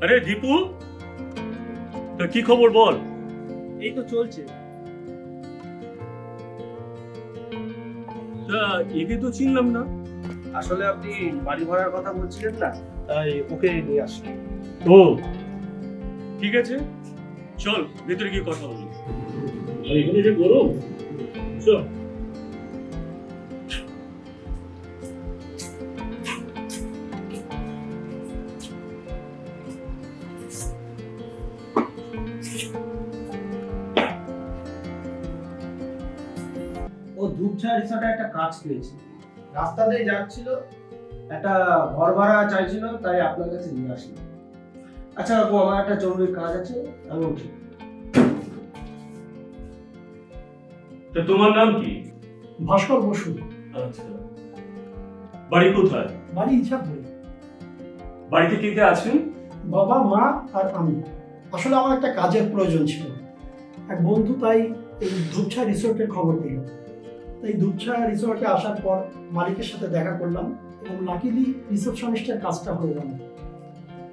আরে দীপু, তা কি খবর বল? এই তো চলছে। তা একে তো চিনলাম না। আসলে আপনি বাড়ি ভাড়ার কথা বলছিলেন না, তাই ওকে নিয়ে আসলাম। ও ঠিক আছে, চল ভেতরে গিয়ে কথা বলি। আর এখানে যে গরম, চল। ও ধূপঝা রিসর্টে একটা কাজ পেয়েছে, রাস্তা দিয়ে যাচ্ছিল, একটা ঘর ভাড়া চাইছিল, তাই আপনার কাছে নিয়ে আসলাম। আচ্ছা বাবু, আমার একটা জরুরি কাজ আছে, আমি উঠি। তা তোমার নাম কি? ভাস্কর বসু। আচ্ছা, বাড়ি কোথায়? বাড়ি ইচ্ছাপুরে। বাড়িতে কে কে আছেন? বাবা, মা আর আমি। আসলে আমার একটা কাজের প্রয়োজন ছিল, এক বন্ধু তাই এই ধূপছা রিসোর্টের খবর দিল। তাই ধূপছা রিসোর্টে আসার পর মালিকের সাথে দেখা করলাম এবং লাকিলি রিসেপশনিস্টের কাজটা হয়ে গেল।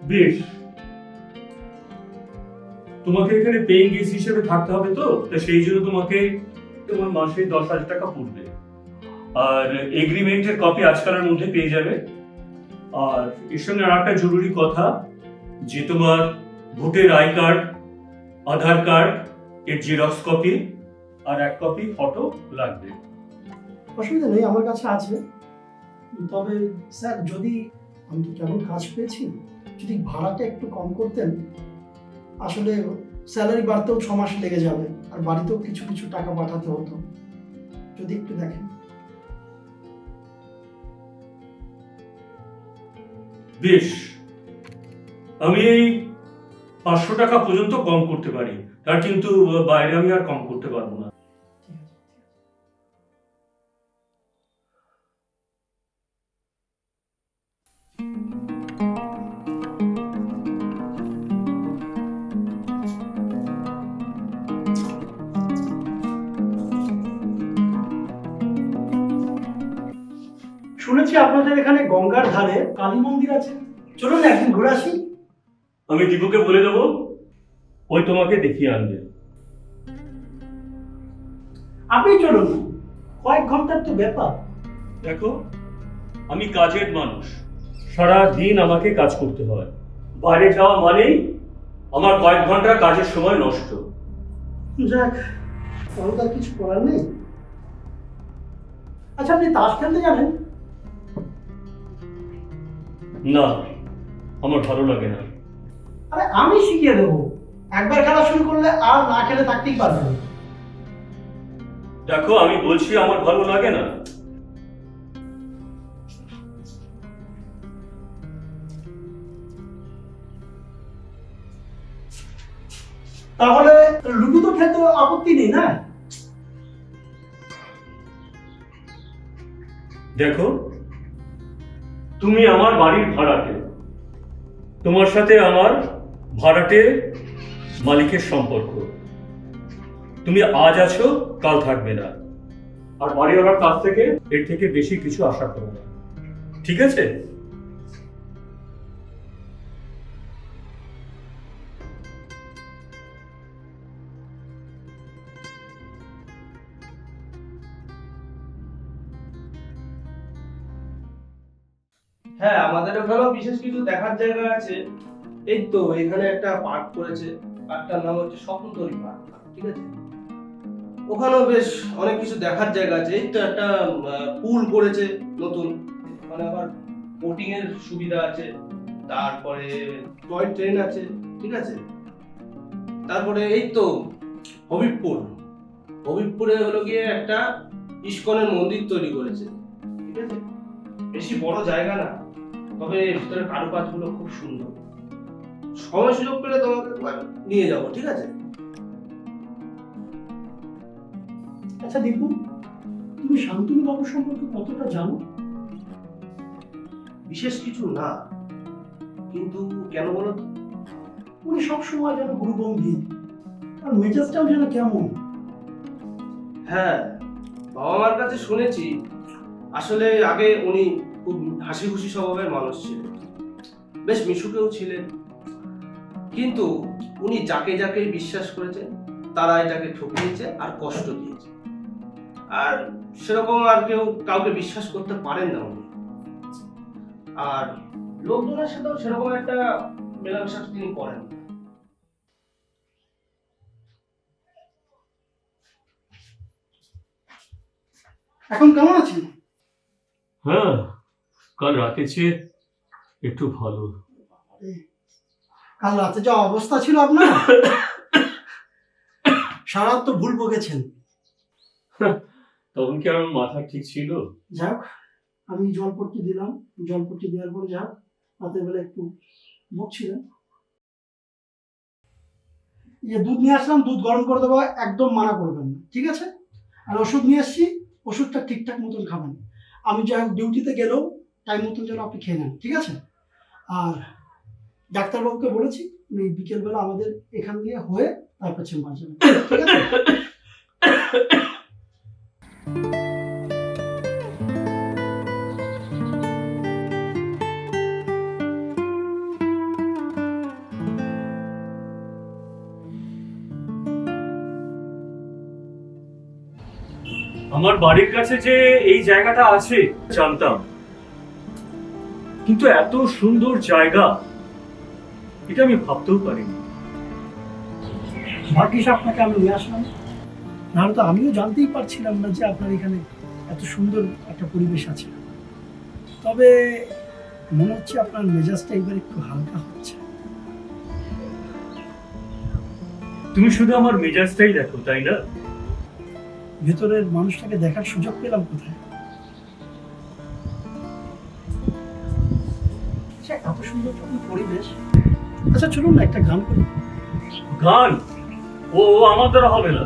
বেশ, তোমাকে এখানে পেইং গেস্ট হিসেবে থাকতে হবে, তো সেই জন্য তোমার মাসে 10,000 টাকা পড়বে। আর এগ্রিমেন্টের কপি আজকালের মধ্যে পেয়ে যাবে। আর এর সঙ্গে আর একটা জরুরি কথা, যে তোমার ভোটের আই কার্ড, আধার কার্ড এর জেরক্স কপি আর এক কপি ফটো লাগবে। অসুবিধা নেই, আমার কাছে আছে। তবে স্যার, যদি আমি তো কেমন কাজ পেয়েছি, যদি ভাড়াটা একটু কম করতেন। আসলে স্যালারি বাড়তেও 6 মাস লেগে যাবে, আর বাড়িতেও কিছু কিছু টাকা পাঠাতে হতো, যদি একটু দেখেন। বেশ, আমি এই 500 টাকা পর্যন্ত কম করতে পারি, তার কিন্তু বাইরে আমি আর কম করতে পারবো না। শুনেছি আপনাদের এখানে গঙ্গার ধারে কালী মন্দির আছে, চলুন না একদিন ঘুরে আসি। আমি দীপুকে বলে দেবো, ওই তোমাকে দেখিয়ে আনবে। আপনি চলুন না, কয়েক ঘন্টার তো ব্যাপার। দেখো, আমি কাজের মানুষ, সারা দিন আমাকে কাজ করতে হয়। বাইরে যাওয়া মানেই আমার কয়েক ঘন্টা কাজের সময় নষ্ট। যাক, তাহলে তার কিছু করার নেই। আচ্ছা, আপনি তাস খেলতে জানেন? না, আমার ভালো লাগে না। আরে আমি শিখিয়ে দেবো, একবার খেলা শুরু করলে আর না খেলে থাকতেই পারবে না। দেখো, আমি বলছি আমার ভালো লাগে না। তাহলে লুডো তো খেলতে আপত্তি নেই না? দেখো, তুমি আমার বাড়ির ভাড়াটে, তোমার সাথে আমার ভাড়াটে মালিকের সম্পর্ক। তুমি আজ আছো, কাল থাকবে না। আর বাড়িওয়ালার কাছ থেকে এর থেকে বেশি কিছু আশা করো না, ঠিক আছে? হ্যাঁ, আমাদের ওখানেও বিশেষ কিছু দেখার জায়গা আছে। এই তো এখানে একটা পার্ক করেছে, পার্কটার নাম হচ্ছে স্বপ্নতরী পার্ক, ঠিক আছে? ওখানেও বেশ অনেক কিছু দেখার জায়গা আছে। এই তো একটা পুল করেছে নতুন, মানে আবার বোটিং এর সুবিধা আছে, তারপরে টয় ট্রেন আছে, ঠিক আছে? তারপরে এই তো হবিবপুরে হলো গিয়ে একটা ইস্কনের মন্দির তৈরি করেছে, ঠিক আছে? বেশি বড় জায়গা না, তবে ভিতরে কারুকাজগুলো খুব সুন্দর। সময় সুযোগ পেলে তোমাকে একবার নিয়ে যাব, ঠিক আছে? আচ্ছা দীপু, তুমি শান্তনু বাবু সম্পর্কে কতটা জানো? বিশেষ কিছু না, কিন্তু কেন বলো তো? উনি সবসময় যেন গুরুগম্ভীর, আর মেজাজটাও যেন কেমন। হ্যাঁ, বাবা মার কাছে শুনেছি। আসলে আগে উনি খুব হাসি খুশি স্বভাবের মানুষ ছিলেন, বেশ মিশুকেও ছিলেন। কিন্তু উনি যাকে যাকে বিশ্বাস করেছেন তারা এটাকে ঠকিয়েছে আর কষ্ট দিয়েছে। আর সেরকম আর কেউ কাউকে বিশ্বাস করতে পারেন না উনি। আর লোকজনের সাথেও সেরকম একটা মেলামেশা তিনি করেন না। এখন কেমন আছেন? হ্যাঁ, কাল রাতে চেয়ে একটু ভালো। কাল রাতে যা অবস্থা ছিল আপনার, সারা রাত তো ভুল বকেছেন। তখন কি আমার মাথা ঠিক ছিল? যাক, আমি জলপট্টি দিলাম, জলপট্টি দেওয়ার পরে যাক রাতের বেলা একটু বকছিলেন। দুধ নিয়ে আসলাম, দুধ গরম করে দেবো, একদম মানা করবেন না, ঠিক আছে? আর ওষুধ নিয়ে এসছি, ওষুধটা ঠিকঠাক মতন খাবেন। আমি যাই হোক ডিউটিতে গেলেও টাইম মতন যেন আপনি খেয়ে নেন, ঠিক আছে? আর ডাক্তারবাবুকে বলেছি উনি বিকেলবেলা আমাদের এখান দিয়ে হয়ে তারপর চেম্বার যাবেন, ঠিক আছে? আমার বাড়ির কাছে যে এই জায়গাটা আছে জানতাম, কিন্তু এত সুন্দর জায়গা এটা আমি ভাবতেও পারিনি। ভাগ্যিস আপনাকে আমি নিয়ে আসলাম, নাহলে তো আমিও জানতেই পারছিলাম না যে আপনার এখানে এত সুন্দর একটা পরিবেশ আছে। তবে মনে হচ্ছে আপনার মেজাজটা এবার একটু হালকা হচ্ছে। তুমি শুধু আমার মেজাজটাই দেখো, তাই না? ভেতরের মানুষটাকে দেখার সুযোগ পেলাম কোথায়? এত সুন্দর পরিবেশ। আচ্ছা চলুন না একটা গান করি। গান? ও আমার দ্বারা হবে না।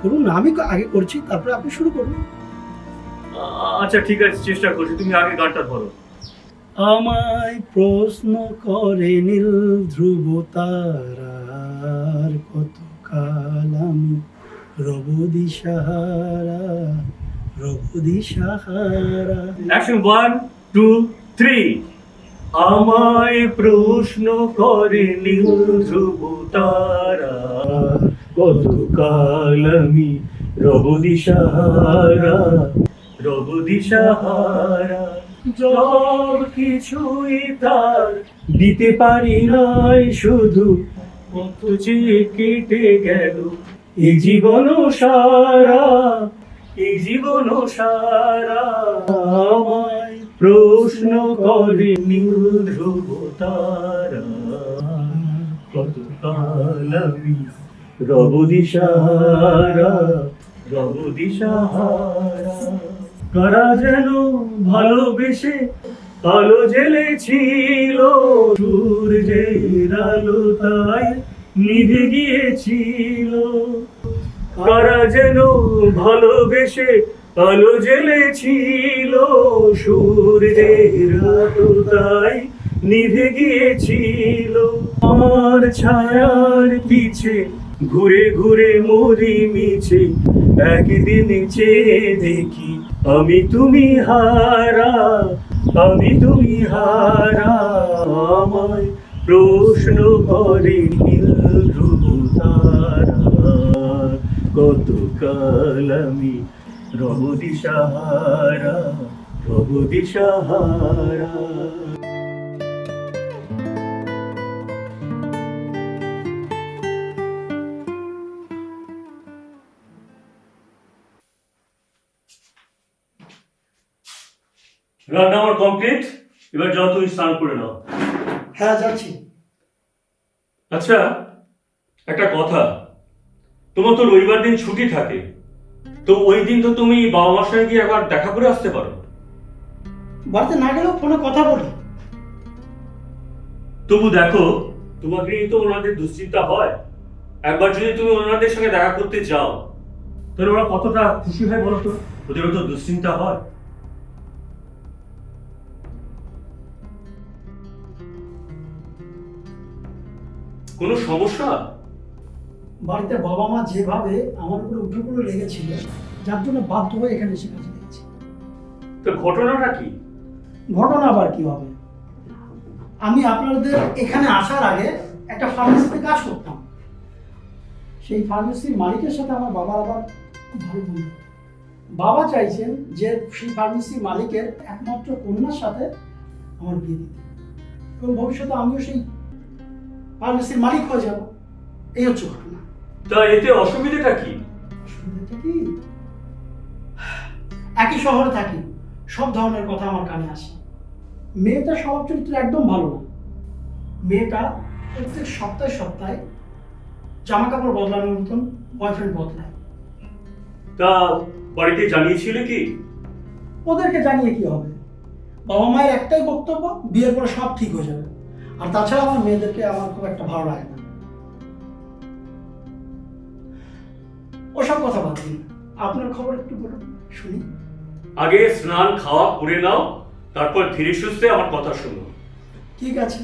করুন না, আমি আগে করছি, তারপরে আপনি শুরু করুন। আচ্ছা ঠিক আছে, চেষ্টা করছি, তুমি আগে গানটা ধরো। আমায় প্রশ্ন করে নীল ধ্রুব তারার, কতকাল আমি রব দিশাহারা, রব দিশাহারা। অ্যাকশন 1 2 3। আমায় প্রশ্ন করে নীল ধ্রুব তারা, কতকাল আমি রব দিশাহারা, রব দিশাহারা। সব কিছুই তার দিতে পারি নাই, শুধু কত যে কেটে গেল এই জীবন সারা, এই জীবন সারা। আমায় প্রশ্ন করে নীল ধ্রুব তারা, কতকাল আমি রব দিশাহারা, রব দিশাহারা। কারা যেন ভালোবেসে আলো জ্বেলেছিল, সূর্যের আলো তাই নিভে গিয়েছিল। কারা যেন ভালোবেসে আলো জ্বেলেছিল, সূর্যের আলো তাই নিভে গিয়েছিল। আমার ছায়ার পিছে ঘুরে ঘুরে মরি মিছে, একদিন চেয়ে দেখি আমি তুমি হারা, আমি তুমি হারা। আমায় প্রশ্ন করে নীল ধ্রুব তারা, কতকাল আমি রব দিশাহারা, রব দিশাহারা। রান্না আমার কমপ্লিট, এবার যাও তুমি স্নান করে নাও। হ্যাঁ যাচ্ছি। আচ্ছা একটা কথা, তোমার তো রবিবার দিন ছুটি থাকে, তো ওই দিন তো তুমি বাবা মার সঙ্গে গিয়ে একবার দেখা করে আসতে পারো। বাড়িতে না গেলেও ফোনে কথা বলি। তবু দেখো, তোমাকে নিয়ে তো ওনাদের দুশ্চিন্তা হয়। একবার যদি তুমি ওনাদের সঙ্গে দেখা করতে যাও, তাহলে ওরা কতটা খুশি হয় বলো তো? ওদেরও তো দুশ্চিন্তা হয়। কোনো সমস্যা? বাড়িতে বাবা মা যেভাবে আমার উপরে উঠে পড়ে লেগেছিল, যার জন্য বাধ্য হয়ে এখানে এসে কাজে দিয়েছি। তো ঘটনাটা কি? ঘটনা আবার কি হবে? আমি আপনাদের এখানে আসার আগে একটা ফার্মেসিতে কাজ করতাম। সেই ফার্মেসির মালিকের সাথে আমার বাবার আবার খুব ভালো বন্ধু। বাবা চাইছেন যে সেই ফার্মেসির মালিকের একমাত্র কন্যার সাথে আমার বিয়ে দিতে, এবং ভবিষ্যতে আমিও সেই ফার্মেসির মালিক হয়ে যাব। এই হচ্ছে ঘটনা। তা এতে অসুবিধাটা কি? অসুবিধাটা কি? একই শহরে থাকি, সব ধরনের কথা আমার কানে আসে। মেয়েটার স্বভাব চরিত্র একদম ভালো না। মেয়েটা প্রত্যেক সপ্তাহে সপ্তাহে জামা কাপড় বদলানোর মতন বয়ফ্রেন্ড বদলায়। তা বাড়িতে জানিয়েছিলে কি? ওদেরকে জানিয়ে কি হবে? বাবা মায়ের একটাই বক্তব্য, বিয়ের পরে সব ঠিক হয়ে যাবে। আর তাছাড়া আমার মেয়েদেরকে আমার খুব একটা ভালো লাগে না। ওসব কথা বাদ দিন, আপনার খবর একটু বলুন শুনি। আগে স্নান খাওয়া করে নাও, তারপর ধীরে সুস্থে আমার কথা শোনো। ঠিক আছে।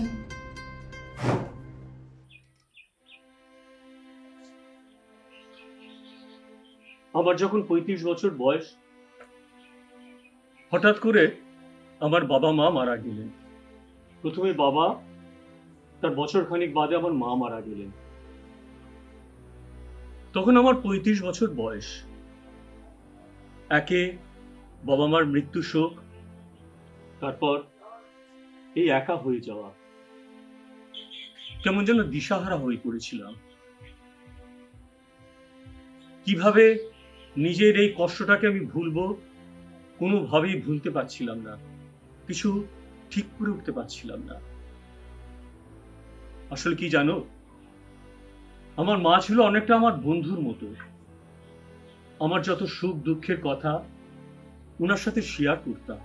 আমার যখন 35 বছর বয়স, হঠাৎ করে আমার বাবা মা মারা গেলেন। প্রথমে বাবা, তার বছর খানিক বাদে আমার মা মারা গেলেন। তখন আমার 35 বছর বয়স। একে বাবা মার মৃত্যু শোক, তারপর এই একা হয়ে যাওয়া, কেমন যেন দিশাহারা হয়ে পড়েছিলাম। কিভাবে নিজের এই কষ্টটাকে আমি ভুলবো, কোনোভাবেই ভুলতে পারছিলাম না। কিছু ঠিক করে উঠতে পারছিলাম না। আসলে কি জানো, আমার মা ছিল অনেকটা আমার বন্ধুর মতো। আমার যত সুখ দুঃখের কথা ওনার সাথে শেয়ার করতাম।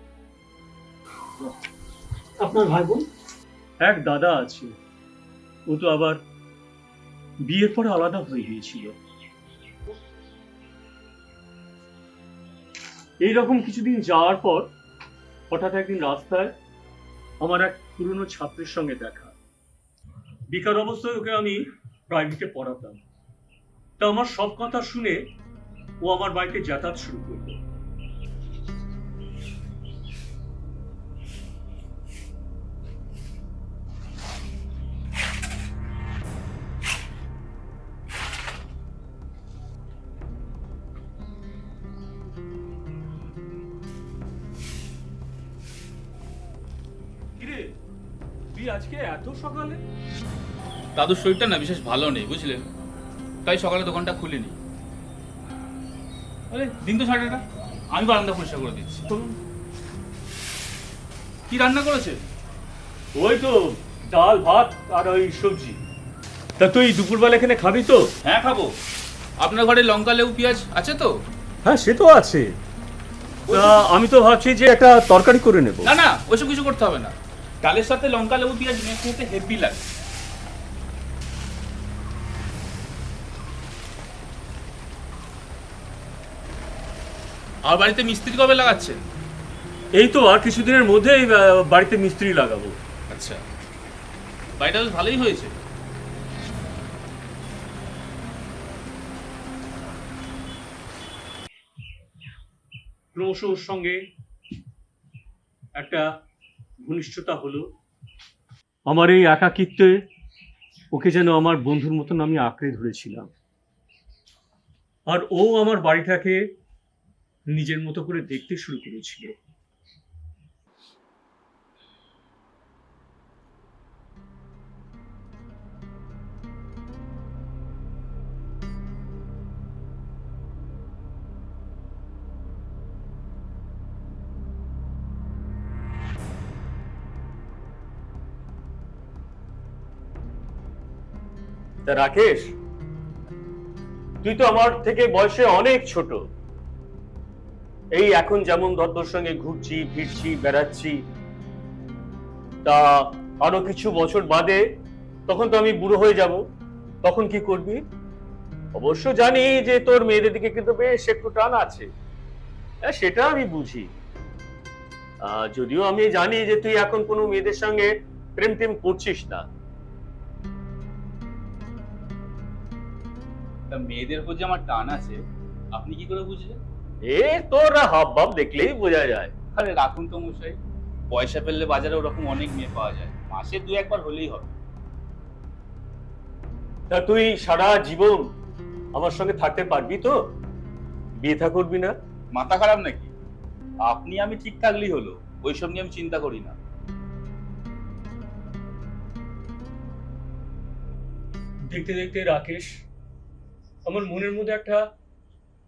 আপনার ভাই বোন? এক দাদা আছে, ও তো আবার বিয়ের পরে আলাদা হয়ে গিয়েছিল। এইরকম কিছুদিন যাওয়ার পর হঠাৎ একদিন রাস্তায় আমার এক পুরনো ছাত্রের সঙ্গে দেখা। বেকার অবস্থায় ওকে আমি প্রাইভেটে পড়াতাম। তা আমার সব কথা শুনে ও আমার বাড়িতে যাতায়াত শুরু করলো। কিরে, তুই আজকে এত সকালে? দাদুর শরীরটা না বিশেষ ভালো নেই, বুঝলেন, তাই সকালে দোকানটা খুলিনি। আরে দিন তো 8:30, আমি বারান্দা পরিষ্কার করে দিচ্ছি। কি রান্না করেছে? ওই তো ডাল ভাত আর ওই সবজি। তা তুই দুপুরবেলা এখানে খাবি তো? হ্যাঁ খাবো। আপনার ঘরে লঙ্কা লেবু পেঁয়াজ আছে তো? হ্যাঁ, সে তো আছে। তা আমি তো ভাবছি যে একটা তরকারি করে নেব। না না, ওইসব কিছু করতে হবে না। ডালের সাথে লঙ্কা লেবু পেঁয়াজ মেখে খেতে হেভি লাগে। আর বাড়িতে মিস্ত্রি কবে লাগাচ্ছেন? এই তো আর কিছুদিনের মধ্যেই বাড়িতে মিস্ত্রি লাগাবো। আচ্ছা, বাড়িটা বেশ ভালোই হয়েছে। ক্রমশ ওর সঙ্গে একটা ঘনিষ্ঠতা হলো। আমার এই একাকিত্বে ওকে যেন আমার বন্ধুর মতন আমি আঁকড়ে ধরেছিলাম। আর ও আমার বাড়িটাকে নিজের মতো করে দেখতে শুরু করেছিল। তা রাকেশ, তুই তো আমার থেকে বয়সে অনেক ছোট। এই এখন যেমন তোর সঙ্গে ঘুরছি ফিরছি বেড়াচ্ছি, তা আরো কিছু বছর বাদে তখন তো আমি বুড়ো হয়ে যাব। তখন কি করবি? অবশ্য জানি যে তোর মেয়েদের দিকে কিন্তু বেশ একটু টান আছে, হ্যাঁ সেটা আমি বুঝি। যদিও আমি জানি যে তুই এখন কোনো মেয়েদের সঙ্গে প্রেম টেম করছিস না। তা মেয়েদের উপর যে আমার টান আছে আপনি কি করে বুঝলেন? এ তোর হাব ভাব দেখলেই বোঝা যায়। আরে রাখুন তো মশাই, পয়সা ফেললে বাজারে ওরকম অনেক মেয়ে পাওয়া যায়, মাসে 2-1 বার হলেই হবে। তা তুই সারা জীবন আমার সঙ্গে থাকতে পারবি তো? বিয়ে থা করবি না? মাথা খারাপ নাকি? আপনি আমি ঠিক থাকলেই হলো, ওইসব নিয়ে আমি চিন্তা করি না। দেখতে দেখতে রাকেশ আমার মনের মধ্যে একটা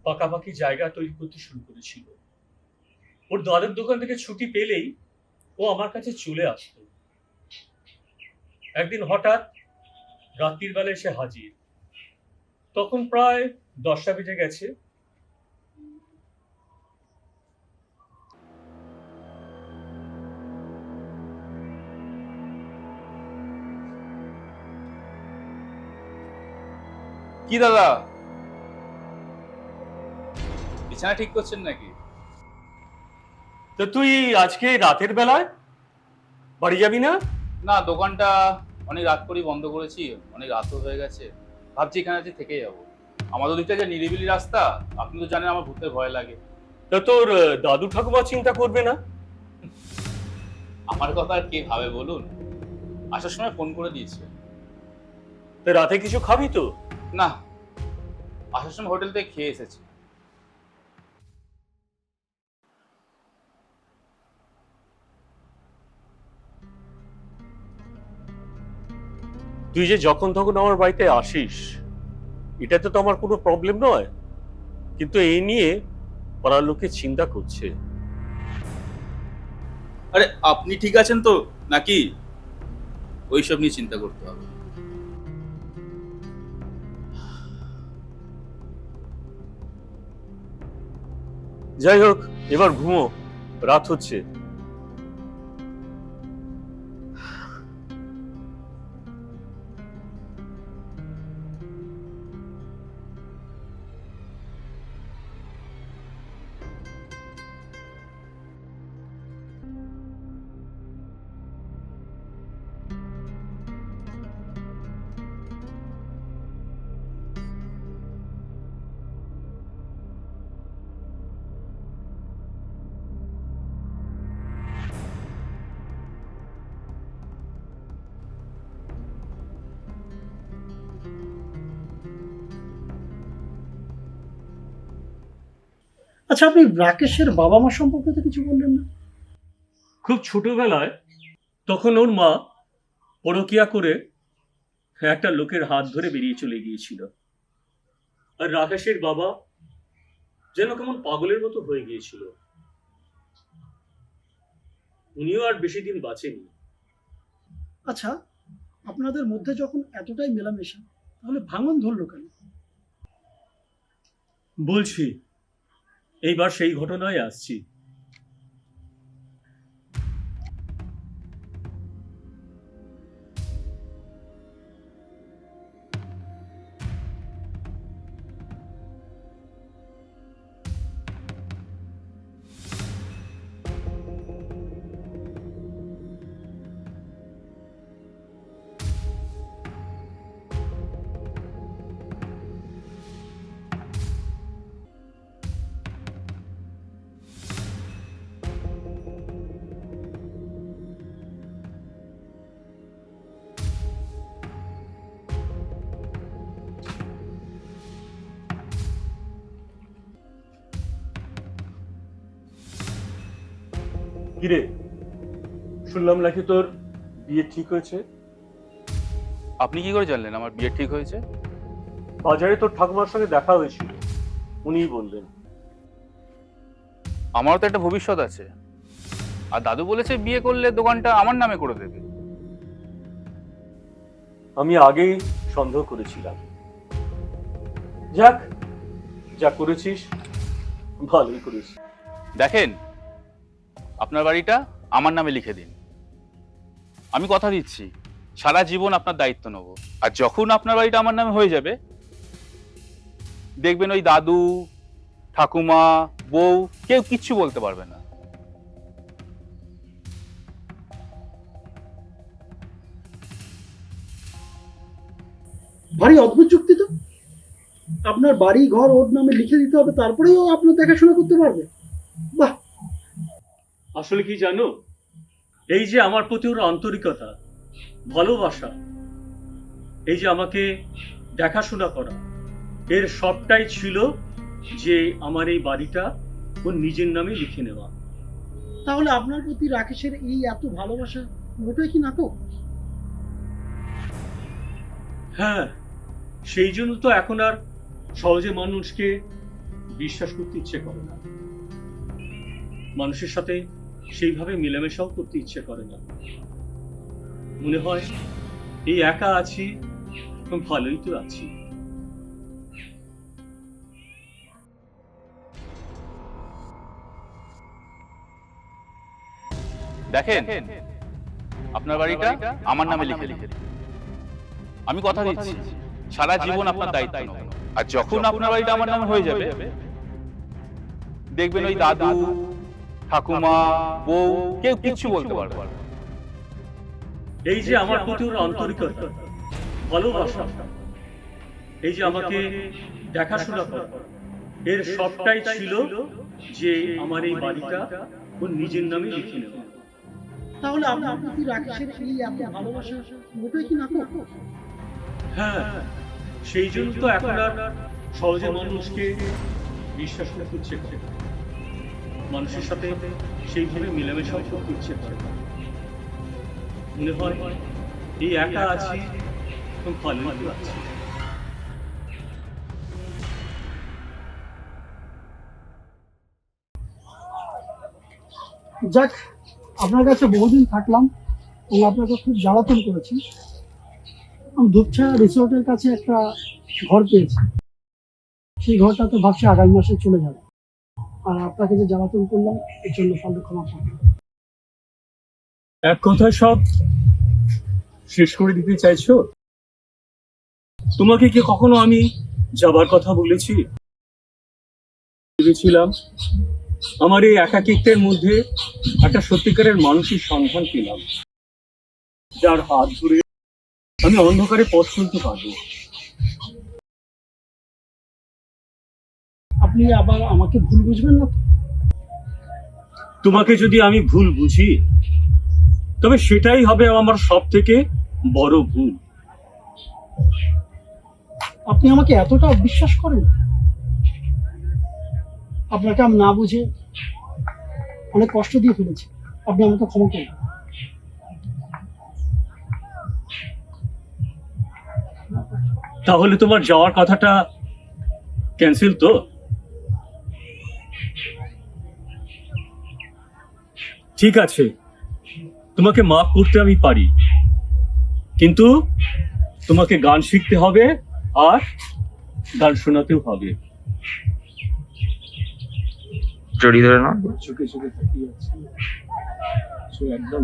পাকাপাকি জায়গা তৈরি করতে শুরু করেছিল। ওর দাদার দোকান থেকে ছুটি পেলেই ও আমার কাছে চলে আসতো। একদিন হঠাৎ রাত্রির বেলা এসে হাজির। তখন প্রায় 10টা বেজে গেছে। কি দাদা, বিছানা ঠিক করছেন নাকি? তো তুই আজকে রাতের বেলায় বাড়ি যাবি না? না, দোকানটা অনেক রাত করেই বন্ধ করেছি, অনেক রাতও হয়ে গেছে। ভাবছি এখানে আজকে থেকে যাবো। আমাদের দিকটা যে নিরিবিলি রাস্তা, আপনি তো জানেন আমার ভূতের ভয় লাগে। তা তোর দাদু ঠাকুমা চিন্তা করবে না? আমার কথা আর কে ভাবে বলুন, আসার সময় ফোন করে দিয়েছে। তা রাতে কিছু খাবি তো? না, আসার সময় হোটেল থেকে খেয়ে এসেছি। তুই যে যখন তখন আমার বাড়িতে আসিস, এটাতে তো আমার কোনো প্রবলেম নয়, কিন্তু এই নিয়ে পাড়ার লোকে চিন্তা করছে। আরে আপনি ঠিক আছেন তো নাকি? ওইসব নিয়ে চিন্তা করতে হবে। যাই হোক, এবার ঘুমো, রাত হচ্ছে। আচ্ছা, আপনি রাকেশের বাবা মা সম্পর্কে তো কিছু বললেন না। খুব ছোটবেলায় তখন ওর মা পরকিয়া করে একটা লোকের হাত ধরে বেরিয়ে চলে গিয়েছিল। আর রাকেশের বাবা যেন কেমন পাগলের মতো হয়ে গিয়েছিল। উনিও আর বেশি দিন বাঁচেনি। আচ্ছা, আপনাদের মধ্যে যখন এতটাই মেলামেশা, তাহলে ভাঙন ধরলো কেন? বলছি, এইবার সেই ঘটনায় আসছি। কিরে, শুনলাম নাকি তোর বিয়ে ঠিক হয়েছে? আপনি কি করে জানলেন আমার বিয়ে ঠিক হয়েছে? বাজারে তোর ঠাকুমার সঙ্গে দেখা হয়েছিল, উনিই বললেন। আমারও তো একটা ভবিষ্যৎ আছে, আর দাদু বলেছে বিয়ে করলে দোকানটা আমার নামে করে দেবে। আমি আগেই সন্দেহ করেছিলাম। যাক, যা করেছিস ভালোই করেছিস। দেখেন, আপনার বাড়িটা আমার নামে লিখে দিন। আমি কথা দিচ্ছি সারা জীবন আপনার দায়িত্ব নেব। আর যখন আপনার বাড়িটা আমার নামে হয়ে যাবে, দেখবেন ওই দাদু, ঠাকুমা, বউ কেউ কিচ্ছু বলতে পারবে না। ভারী অদ্ভুত যুক্তি তো। আপনার বাড়ি ঘর ওর নামে লিখে দিতে হবে, তারপরেও আপনার দেখাশোনা করতে পারবে। বাহ! আসলে কি জানো, এই যে আমার প্রতি ওর আন্তরিকতা, ভালোবাসা, এই যে আমাকে দেখাশোনা করা, এর সবটাই ছিল যে আমার এই বাড়িটা ওর নিজের নামে লিখে নেওয়া। তাহলে আপনার প্রতি রাকেশের এই এত ভালোবাসা ওটাই কি নাটক? হ্যাঁ, সেই জন্য তো এখন আর সহজে মানুষকে বিশ্বাস করতে ইচ্ছে করে না, মানুষের সাথে সেইভাবে মেলামেশাও করতে ইচ্ছে করে না। মনে হয় এই একা আছি, ভালোই তো আছি। দেখেন, আপনার বাড়িটা আমার নামে লিখে দিন। আমি কথা দিচ্ছি সারা জীবন আপনার দায়িত্ব নেব। আর যখন আপনার বাড়িটা আমার নামে হয়ে যাবে, দেখবেন ওই দাদু, ঠাকুমা, বউ কেউ কিচ্ছু বলতে পারবে না। এই যে আমার প্রতি ওর আন্তরিকতা, ভালোবাসা, এই যে আমাকে দেখাশোনা করা, এর সবটাই ছিল যে আমার এই বাড়িটা ওর নিজের নামে লিখে নেওয়া। তাহলে আপনার প্রতি রাকেশের এই এত ভালোবাসা ওটাই কি নাটক? হ্যাঁ, সেই জন্য তো এখন আর সহজে মানুষকে বিশ্বাস করতে ইচ্ছে করে না, মানুষের সাথে সেইভাবে মেলামেশাও করতে ইচ্ছে করে না। মনে হয় এই একা আছি, ভালোই তো আছি। যাক, আপনার কাছে বহুদিন থাকলাম এবং আপনাকে খুব জ্বালাতন করেছি। আমি ধূপছা রিসোর্টের কাছে একটা ঘর পেয়েছি, সেই ঘরটা তো ভাবছি আগামী মাসে চলে যাবে। আর আপনাকে যে জ্বালাতন করলাম এর জন্য সব ক্ষমা করবেন। এক কথায় সব শেষ করে দিতে চাইছো? তোমাকে কি কখনো আমি যাবার কথা বলেছি? ভেবেছিলাম আমার এই একাকিত্বের মধ্যে একটা সত্যিকারের মানুষের সন্ধান পেলাম, যার হাত ধরে আমি অন্ধকারে পথ চলতে পারবো। আপনি আবার আমাকে ভুল বুঝবেন না তো? তোমাকে যদি আমি ভুল বুঝি, তবে সেটাই হবে আমার সব থেকে বড় ভুল। আপনি আমাকে এতটা বিশ্বাস করেন? আপনাকে আমি না বুঝে অনেক কষ্ট দিয়ে ফেলেছি, আপনি আমাকে ক্ষমা করুন। তাহলে তোমার যাওয়ার কথাটা ক্যান্সেল তো? ঠিক আছে, তোমাকে মাফ করতে আমি পারি, কিন্তু তোমাকে গান শিখতে হবে আর গান শোনাতেও হবে। জড়িয়ে ধরে না। চোখে চোখে তাকিয়ে আছে, একদম